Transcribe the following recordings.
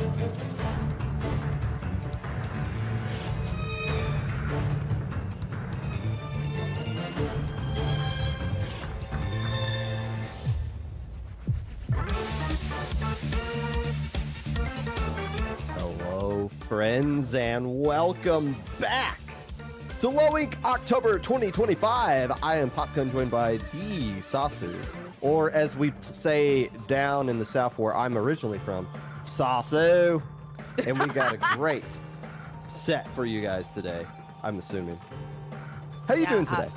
Hello, friends, and welcome back to Low Ink October 2025. I am Popgun, joined by the Sasu, or as we say down in the South where I'm originally from, Sasu. And we got a great set for you guys today, I'm assuming. How you doing today?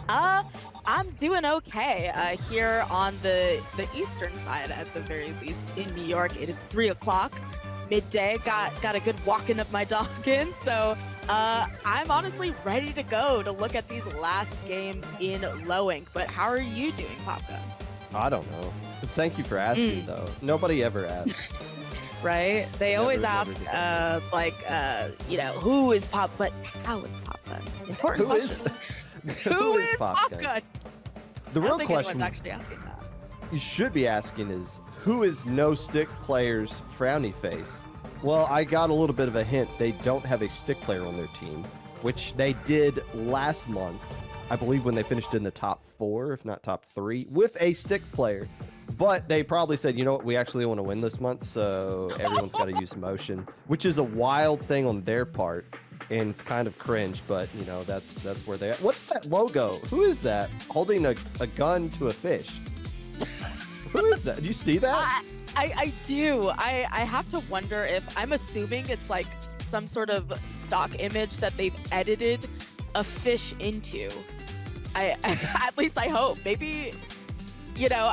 I'm doing okay. Here on the eastern side, at the very least, in New York, it is 3 o'clock. Midday, got a good walking of my dog in, so I'm honestly ready to go to look at these last games in Low Ink. But how are you doing, Popgun? I don't know. Thank you for asking, though. Nobody ever asks. Right? They always ask, who is Pop, but how is Popgun? Important question. Who is Popgun? The real I don't think question anyone's actually asking that. You should be asking is, who is No Stick Player's frowny face? Well, I got a little bit of a hint. They don't have a stick player on their team, which they did last month, I believe, when they finished in the top 4, if not top 3, with a stick player. But they probably said, you know what, we actually want to win this month, so everyone's got to use motion, which is a wild thing on their part, and it's kind of cringe, but, you know, that's where they are. What's that logo? Who is that holding a gun to a fish? Who is that? Do you see that? I do. I have to wonder if, I'm assuming it's like some sort of stock image that they've edited a fish into. At least I hope. Maybe, you know,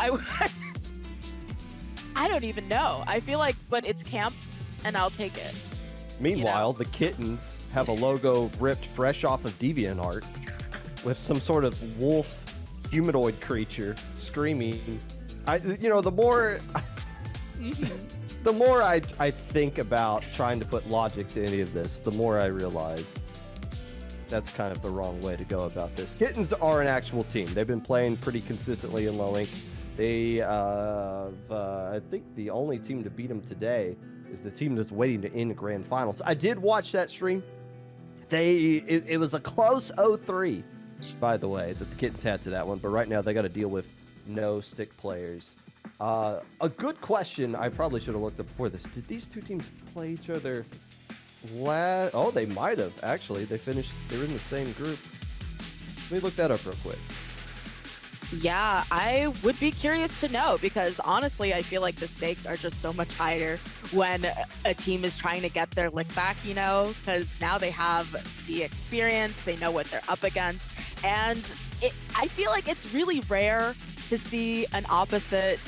I don't even know. I feel like, but it's camp, and I'll take it. Meanwhile, the kittens have a logo ripped fresh off of DeviantArt with some sort of wolf humanoid creature screaming. The more I think about trying to put logic to any of this, the more I realize that's kind of the wrong way to go about this. Kittens are an actual team. They've been playing pretty consistently in Low Ink. They, I think the only team to beat them today is the team that's waiting to end grand finals. I did watch that stream. It was a close 0-3, by the way, that the Kittens had to that one. But right now they got to deal with no stick players. A good question I probably should have looked up before this. Did these two teams play each other last? Oh, they might have, actually. They were in the same group. Let me look that up real quick. Yeah, I would be curious to know, because honestly, I feel like the stakes are just so much higher when a team is trying to get their lick back, you know, because now they have the experience, they know what they're up against, and I feel like it's really rare to see an opposite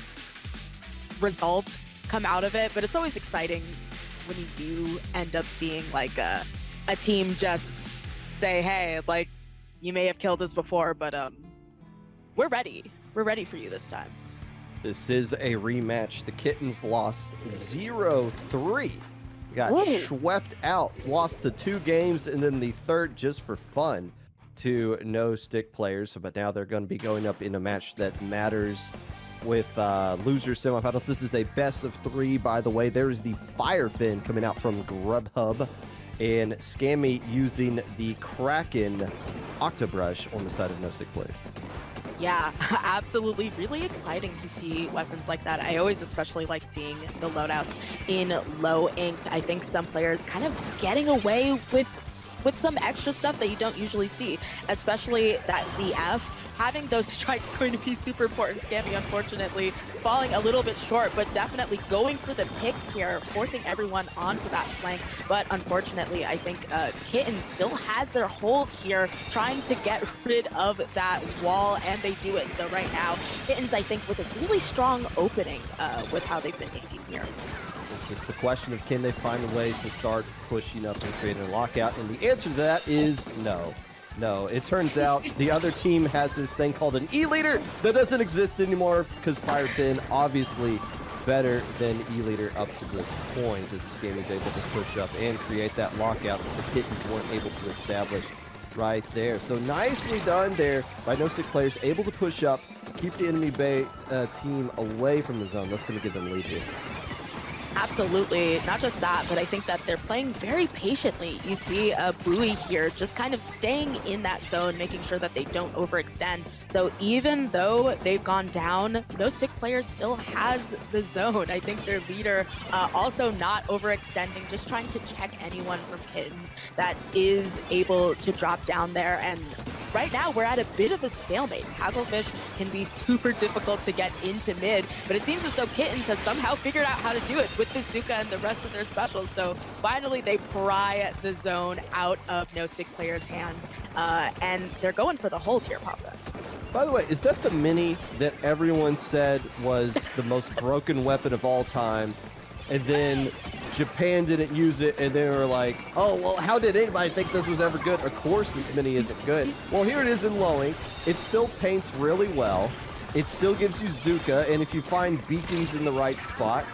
result come out of it, but it's always exciting when you do end up seeing like a team just say, hey, like, you may have killed us before, but we're ready for you this time. This is a rematch. The Kittens lost 0-3, got swept out, lost the 2 games, and then the third just for fun to no stick players. But now they're going to be going up in a match that matters with loser semifinals. This is a best of 3, by the way. There is the Firefin coming out from Grubhub, and Scammy using the Kraken Octobrush on the side of no stick players. Yeah, absolutely. Really exciting to see weapons like that. I always especially like seeing the loadouts in Low Ink. I think some players kind of getting away with some extra stuff that you don't usually see, especially that ZF. Having those strikes going to be super important. Scammy, unfortunately, falling a little bit short, but definitely going for the picks here, forcing everyone onto that flank. But unfortunately, I think Kitten still has their hold here, trying to get rid of that wall, and they do it. So right now, Kittens, I think, with a really strong opening with how they've been inking here. It's just the question of, can they find ways to start pushing up and creating a lockout? And the answer to that is no. No, it turns out the other team has this thing called an E-Leader that doesn't exist anymore, because Firefin obviously better than E-Leader up to this point. This game is able to push up and create that lockout that the Kittens weren't able to establish right there. So nicely done there by no stick players, able to push up, keep the enemy team away from the zone. That's going to give them a lead here. Absolutely. Not just that, but I think that they're playing very patiently. You see Buoy here just kind of staying in that zone, making sure that they don't overextend. So even though they've gone down, No Stick players still has the zone. I think their leader also not overextending, just trying to check anyone from Kittens that is able to drop down there. And right now we're at a bit of a stalemate. Hagglefish can be super difficult to get into mid, but it seems as though Kittens has somehow figured out how to do it with the Zuka and the rest of their specials. So finally they pry the zone out of No Stick players' hands, and they're going for the hold here, Papa. By the way, is that the mini that everyone said was the most broken weapon of all time? And then Japan didn't use it, and they were like, oh, well, how did anybody think this was ever good? Of course this mini isn't good. Well, here it is in Lowing. It still paints really well. It still gives you Zuka, and if you find beacons in the right spot,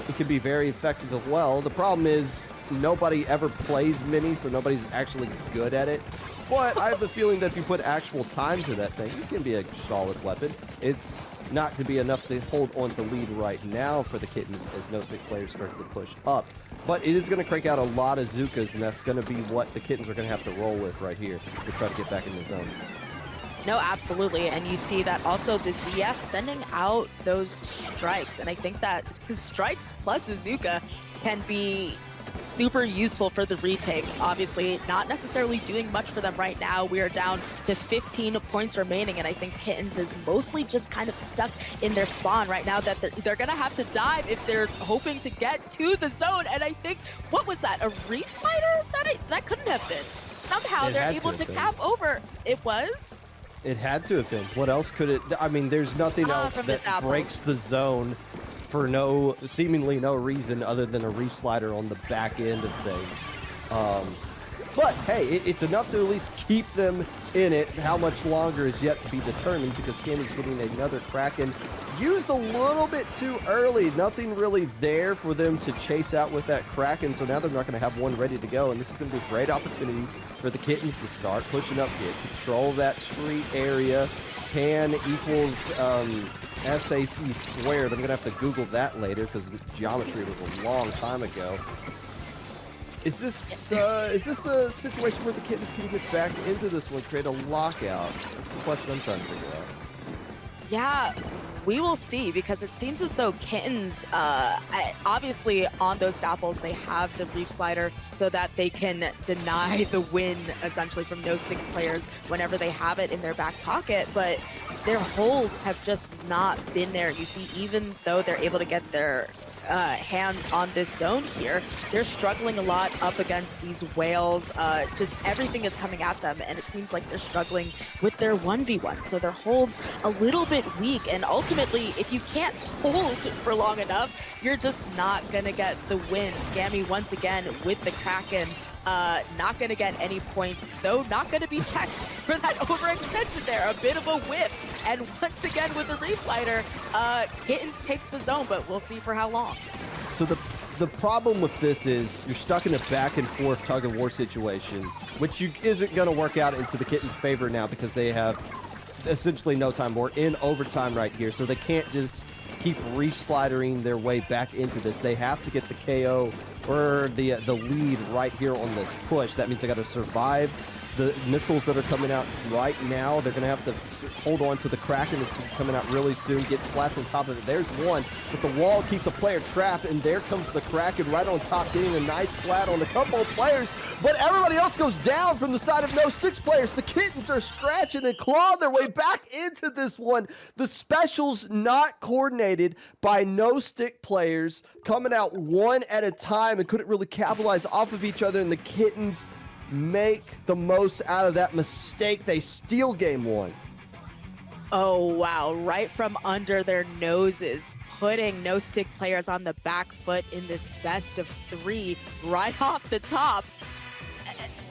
it can be very effective as well. The problem is nobody ever plays mini, so nobody's actually good at it. But I have the feeling that if you put actual time to that thing, it can be a solid weapon. It's not going to be enough to hold on to lead right now for the Kittens as No Stick players start to push up. But it is going to crank out a lot of Zukas, and that's going to be what the Kittens are going to have to roll with right here to try to get back in the zone. No, absolutely. And you see that also the ZF sending out those strikes. And I think that strikes plus Azuka can be super useful for the retake. Obviously, not necessarily doing much for them right now. We are down to 15 points remaining, and I think Kittens is mostly just kind of stuck in their spawn right now that they're going to have to dive if they're hoping to get to the zone. And I think, what was that, a reef slider? That couldn't have been. Somehow they're able to cap over. It was? It had to have been. What else could it? I mean, there's nothing else that breaks the zone for seemingly no reason other than a reef slider on the back end of things. But hey, it's enough to at least keep them in it. How much longer is yet to be determined, because Skin is getting another Kraken used a little bit too early. Nothing really there for them to chase out with that Kraken, so now they're not going to have one ready to go, and this is going to be a great opportunity for the Kittens to start pushing up here. Control that street area. Can equals SAC squared. I'm going to have to Google that later because the geometry was a long time ago. Is this a situation where the Kittens can get back into this one, create a lockout? That's the question I'm trying to figure out. Yeah, we will see, because it seems as though Kittens, obviously on those Stapples, they have the Reef Slider so that they can deny the win, essentially, from No Sticks players whenever they have it in their back pocket, but their holds have just not been there. You see, even though they're able to get their hands on this zone here, they're struggling a lot up against these whales. Just everything is coming at them, and it seems like they're struggling with their 1v1, so their holds a little bit weak, and ultimately if you can't hold for long enough, you're just not gonna get the win. Scammy once again with the Kraken, not gonna get any points, though not gonna be checked for that overextension there. A bit of a whip, and once again with the Reef Slider, Kittens takes the zone, but we'll see for how long. So the problem with this is you're stuck in a back and forth tug of war situation, which isn't going to work out into the Kittens' favor now, because they have essentially no time. We're in overtime right here, so they can't just keep re-slidering their way back into this. They have to get the KO or the lead right here on this push. That means they got to survive the missiles that are coming out right now. They're going to have to hold on to the Kraken that's coming out really soon, get splats on top of it. There's one, but the wall keeps a player trapped, and there comes the Kraken right on top, getting a nice splat on a couple of players, but everybody else goes down from the side of No Six players. The Kittens are scratching and clawing their way back into this one. The specials not coordinated by No Stick players, coming out one at a time and couldn't really capitalize off of each other, and the Kittens make the most out of that mistake. They steal game one. Oh wow, right from under their noses, putting No Stick players on the back foot in this best of 3 right off the top.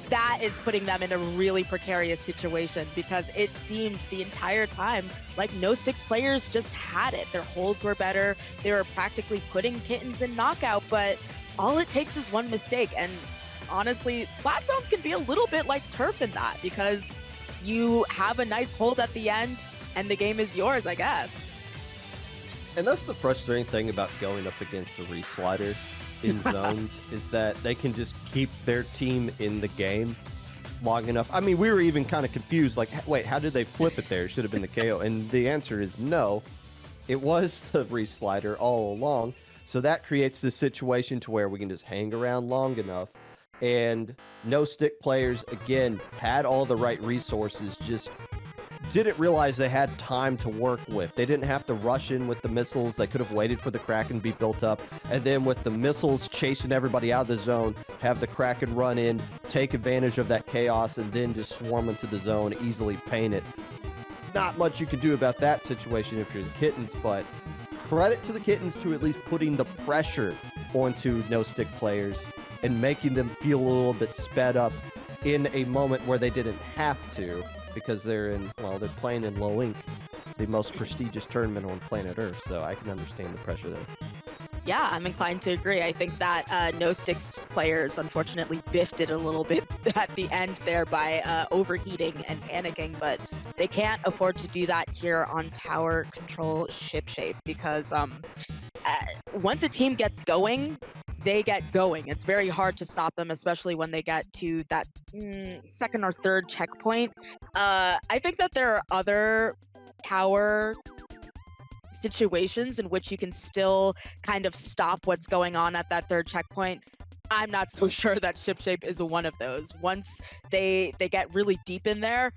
That is putting them in a really precarious situation, because it seemed the entire time like No Sticks players just had it. Their holds were better. They were practically putting Kittens in knockout, but all it takes is one mistake. And honestly, splat zones can be a little bit like turf in that, because you have a nice hold at the end and the game is yours, I guess. And that's the frustrating thing about going up against a reslider in zones is that they can just keep their team in the game long enough. I mean, we were even kind of confused, like, wait, how did they flip it there? It should have been the KO. And the answer is no. It was the reslider all along. So that creates this situation to where we can just hang around long enough. And no stick players, again, had all the right resources, just didn't realize they had time to work with. They didn't have to rush in with the missiles. They could have waited for the Kraken to be built up. And then with the missiles chasing everybody out of the zone, have the Kraken run in, take advantage of that chaos, and then just swarm into the zone, easily paint it. Not much you can do about that situation if you're the Kittens, but credit to the Kittens to at least putting the pressure onto no-stick players and making them feel a little bit sped up in a moment where they didn't have to, because they're playing in low ink, the most prestigious tournament on planet Earth, so I can understand the pressure there. Yeah, I'm inclined to agree. I think that no sticks players unfortunately biffed it a little bit at the end there by overheating and panicking, but they can't afford to do that here on tower control ship shape, because once a team gets going, they get going. It's very hard to stop them, especially when they get to that second or third checkpoint. I think that there are other tower situations in which you can still kind of stop what's going on at that third checkpoint. I'm not so sure that ship shape is one of those. Once they get really deep in there,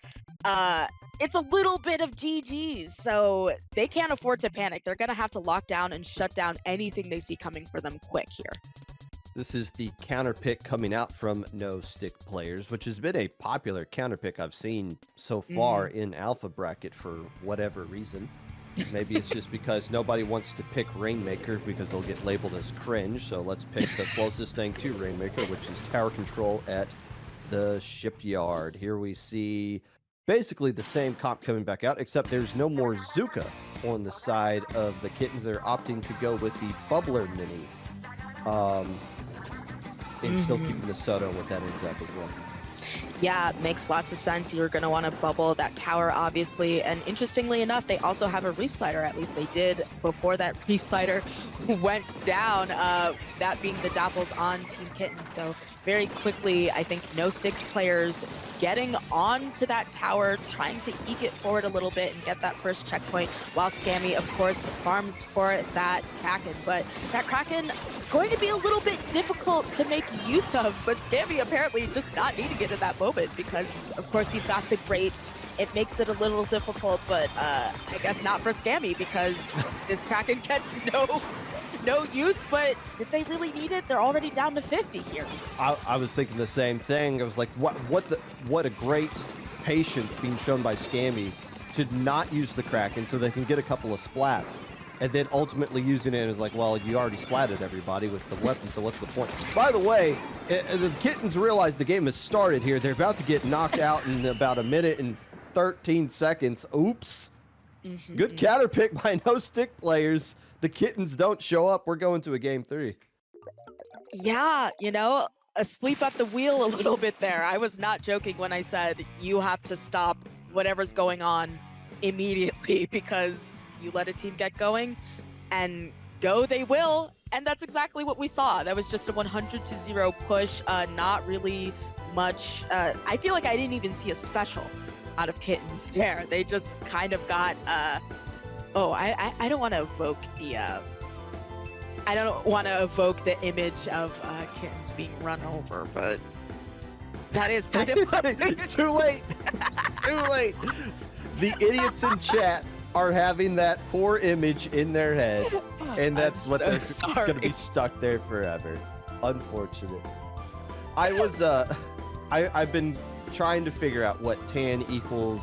it's a little bit of GG's, so they can't afford to panic. They're gonna have to lock down and shut down anything they see coming for them quick here. This is the counter pick coming out from no stick players, which has been a popular counter pick I've seen so far in Alpha Bracket for whatever reason. Maybe it's just because nobody wants to pick Rainmaker because they'll get labeled as cringe, so let's pick the closest thing to Rainmaker, which is tower control at the shipyard. Here we see basically the same comp coming back out, except there's no more Zuka on the side of the Kittens. They're opting to go with the Bubbler Mini. And still keeping the Soto with that ends up as well. Yeah, makes lots of sense. You're going to want to bubble that tower, obviously. And interestingly enough, they also have a reef slider. At least they did before that reef slider went down, that being the Dapples on Team Kitten. So very quickly, I think no sticks players getting onto that tower, trying to eke it forward a little bit and get that first checkpoint, while Scammy, of course, farms for that Kraken. But that Kraken going to be a little bit difficult to make use of, but Scammy apparently just not needing it at that moment, because of course you've got the grates. It makes it a little difficult, but I guess not for Scammy, because this Kraken gets no use. But did they really need it? They're already down to 50 here. I was thinking the same thing. I was like, what a great patience being shown by Scammy to not use the Kraken so they can get a couple of splats. And then ultimately using it as like, well, you already splatted everybody with the weapon, so what's the point? By the way, the Kittens realize the game has started here. They're about to get knocked out in about 1 minute and 13 seconds. Oops. Good counter pick by no stick players. The Kittens don't show up. We're going to a game 3. Yeah, asleep at the wheel a little bit there. I was not joking when I said you have to stop whatever's going on immediately, because you let a team get going, and go they will. And that's exactly what we saw. That was just a 100-0 push. Not really much. I feel like I didn't even see a special out of Kittens there. They just kind of got I don't want to evoke the I don't want to evoke the image of Kittens being run over, but that is kind of too late. Too late. The idiots in chat are having that poor image in their head, and that's what they're going to be stuck there forever. Unfortunate. I was I've been trying to figure out what tan equals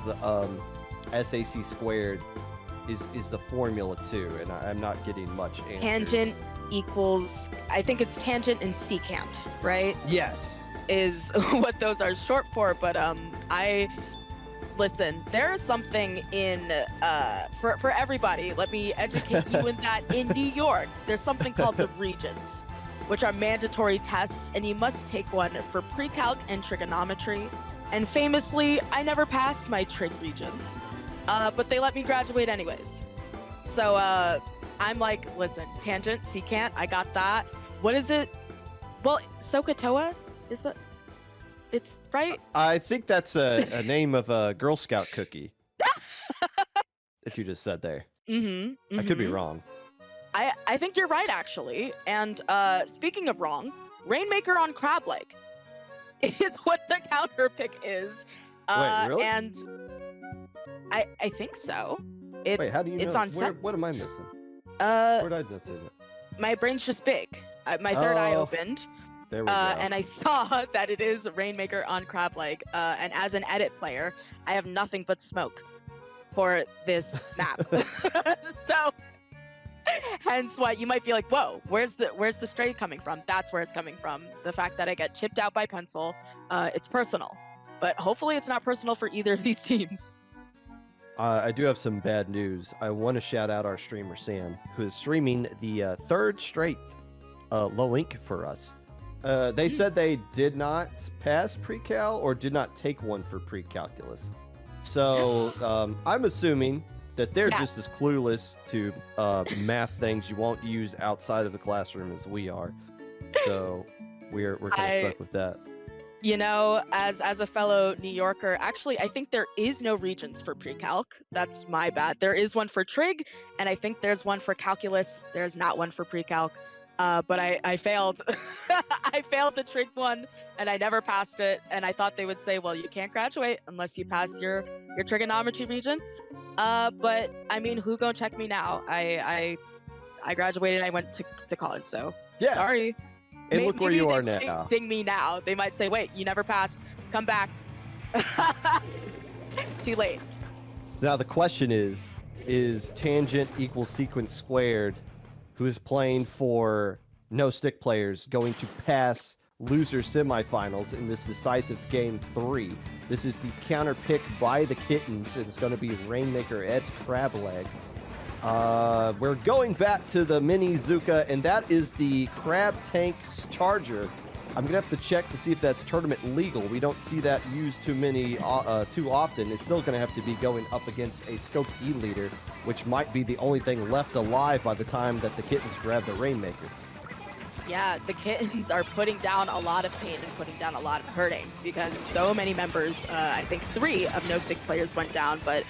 SAC squared is the formula to, and I'm not getting much answer. Tangent equals, I think it's tangent and secant, right? Yes. Is what those are short for, but listen, there is something in for everybody. Let me educate you in that. In New York, there's something called the regions, which are mandatory tests, and you must take one for pre-calc and trigonometry. And famously, I never passed my trig regions, but they let me graduate anyways. So I'm like, listen, Tangent, Secant, I got that. What is it? Well, Sokotoa? Is that? It's right? I think that's a name of a Girl Scout cookie that you just said there. Mm-hmm. I could be wrong. I think you're right, actually. And speaking of wrong, Rainmaker on Crab Leg is what the counter pick is. Wait, really? And I think so. Wait, how do you it's know? On set. What am I missing? Uh, Where did I not say that? my brain's just big. My third eye Oh, opened. There we go. And I saw that it is Rainmaker on Crab Leg. And as an edit player, I have nothing but smoke for this map. So hence why you might be like, whoa, where's the stray coming from? That's where it's coming from. The fact that I get chipped out by pencil, it's personal. But hopefully it's not personal for either of these teams. I do have some bad news. I want to shout out our streamer Sam, who is streaming the third straight low ink for us. They said they did not pass pre-cal or did not take one for pre-calculus. So I'm assuming that they're just as clueless to math things you won't use outside of the classroom as we are. So we're kind of stuck with that. You know, as a fellow New Yorker, actually, I think there is no regions for pre-calc. That's my bad. There is one for trig, and I think there's one for calculus. There's not one for pre-calc. But I failed. I failed the trig one, and I never passed it. And I thought they would say, well, you can't graduate unless you pass your trigonometry regents. But I mean, who gonna check me now? I graduated. I went to college, so Yeah. sorry. And look where you are They now. ding me now. They might say, wait, you never passed. Come back. Too late. Now the question is tangent equals sequence squared, who is playing for no stick players, going to pass loser semifinals in this decisive game 3? This is the counter pick by the Kittens. It's going to be Rainmaker Ed's Crab Leg. We're going back to the mini Zuka, and that is the Crab Tank's Charger. I'm gonna have to check to see if that's tournament legal. We don't see that used too often. It's still gonna have to be going up against a Scoped E leader, which might be the only thing left alive by the time that the Kittens grab the Rainmaker. Yeah, the Kittens are putting down a lot of pain and putting down a lot of hurting because so many members, I think 3 of no stick players went down, but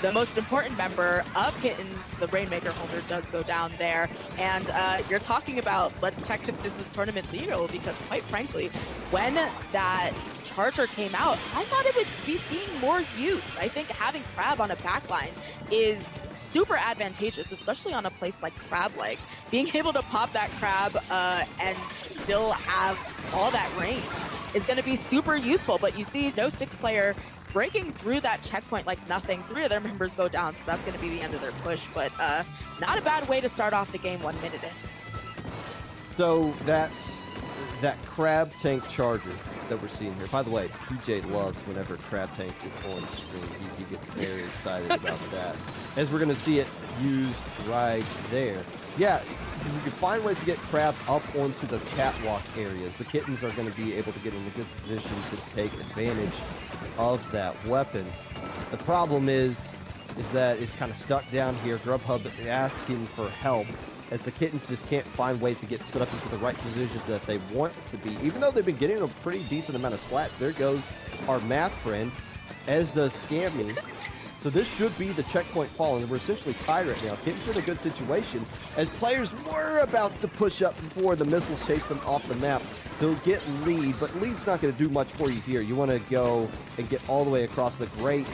the most important member of Kittens, the Rainmaker holder, does go down there. And you're talking about, let's check if this is tournament legal, because quite frankly, when that Charger came out, I thought it would be seeing more use. I think having Crab on a backline is super advantageous, especially on a place like Crab Leg. Being able to pop that crab and still have all that range is going to be super useful. But you see No Sticks player breaking through that checkpoint like nothing. 3 of their members go down, so that's going to be the end of their push. But not a bad way to start off the game 1 minute in. So that Crab Tank Charger that we're seeing here. By the way, PJ loves whenever Crab Tank is on screen. He gets very excited about that. As we're going to see it used right there. Yeah, you can find ways to get Crab up onto the catwalk areas. The Kittens are going to be able to get in a good position to take advantage of that weapon. The problem is that it's kind of stuck down here. Grubhub asking for help, as the Kittens just can't find ways to get set up into the right positions that they want to be. Even though they've been getting a pretty decent amount of splats, there goes our math friend, as does Scammy. So this should be the checkpoint fall, and we're essentially tied right now. Kittens in a good situation, as players were about to push up before the missiles chase them off the map. They'll get lead, but lead's not going to do much for you here. You want to go and get all the way across the grate.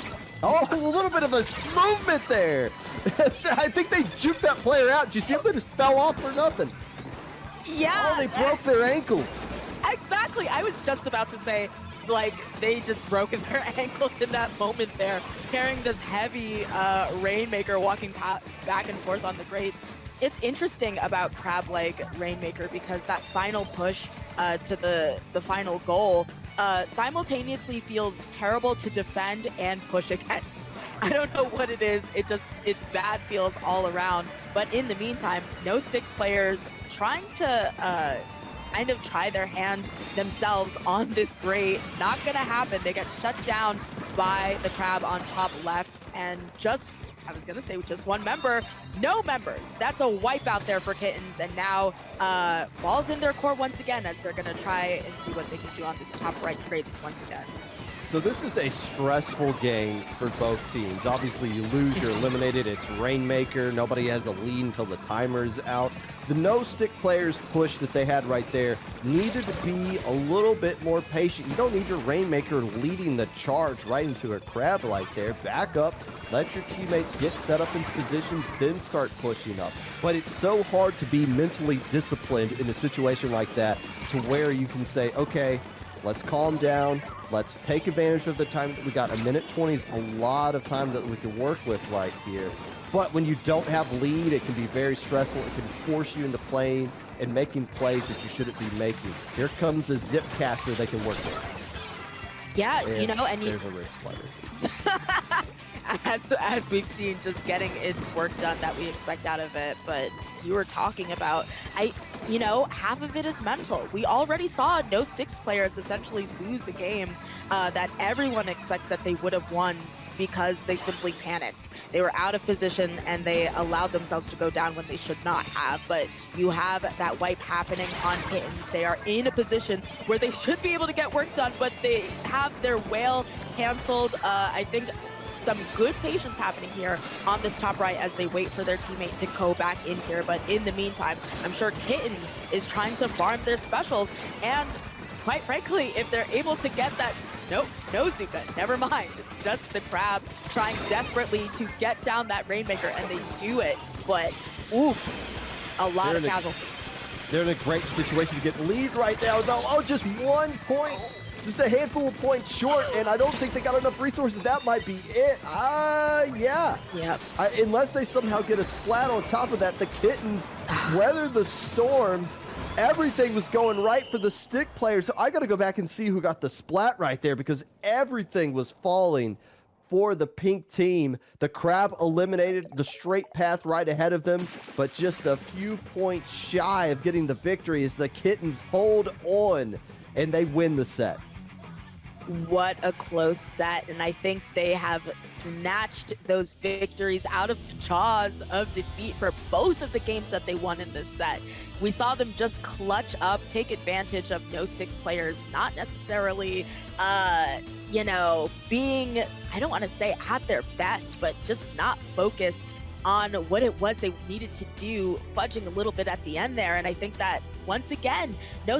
Oh, a little bit of a movement there. I think they juked that player out. Did you see if they just fell off for nothing? Yeah. Oh, they broke their ankles. Exactly. I was just about to say, like, they just broken their ankles in that moment there, carrying this heavy Rainmaker walking back and forth on the grates. It's interesting about Crab Leg Rainmaker because that final push to the final goal simultaneously feels terrible to defend and push against. I don't know what it is. It's bad feels all around. But in the meantime, No Sticks players trying to kind of try their hand themselves on this grate. Not gonna happen. They get shut down by the crab on top left, and just I was gonna say just one member, no members. That's a wipe out there for Kittens, and now ball's in their court once again as they're gonna try and see what they can do on this top right trades once again. So this is a stressful game for both teams. Obviously, you lose, you're eliminated. It's Rainmaker. Nobody has a lead until the timer's out. The no-stick players' push that they had right there needed to be a little bit more patient. You don't need your Rainmaker leading the charge right into a crab like there. Back up, let your teammates get set up into positions, then start pushing up. But it's so hard to be mentally disciplined in a situation like that to where you can say, okay, let's calm down. Let's take advantage of the time that we got. A minute 20 is a lot of time that we can work with right here. But when you don't have lead, it can be very stressful. It can force you into playing and making plays that you shouldn't be making. Here comes a zip caster they can work with. Yeah, And you know, and there's a wrist slider. as we've seen, just getting its work done that we expect out of it. But you were talking about, you know, half of it is mental. We already saw no sticks players essentially lose a game that everyone expects that they would have won because they simply panicked. They were out of position and they allowed themselves to go down when they should not have. But you have that wipe happening on Kittens. They are in a position where they should be able to get work done, but they have their whale canceled. I think some good patience happening here on this top right as they wait for their teammate to go back in here. But in the meantime, I'm sure Kittens is trying to farm their specials, and quite frankly, if they're able to get that, nope, no Zuka, never mind. It's just the crab trying desperately to get down that Rainmaker, and they do it. But, oof, a lot of casualties. They're in a great situation to get the lead right now, though. Oh, just 1 point. Just a handful of points short, and I don't think they got enough resources. That might be it. Yeah. Yep. Unless they somehow get a splat on top of that, the Kittens weather the storm. Everything was going right for the stick players. So I got to go back and see who got the splat right there because everything was falling for the pink team. The crab eliminated the straight path right ahead of them, but just a few points shy of getting the victory as the Kittens hold on and they win the set. What a close set, and I think they have snatched those victories out of the jaws of defeat for both of the games that they won in this set. We saw them just clutch up, take advantage of no sticks players, not necessarily, you know, being, I don't want to say at their best, but just not focused on what it was they needed to do, fudging a little bit at the end there. And I think that once again, no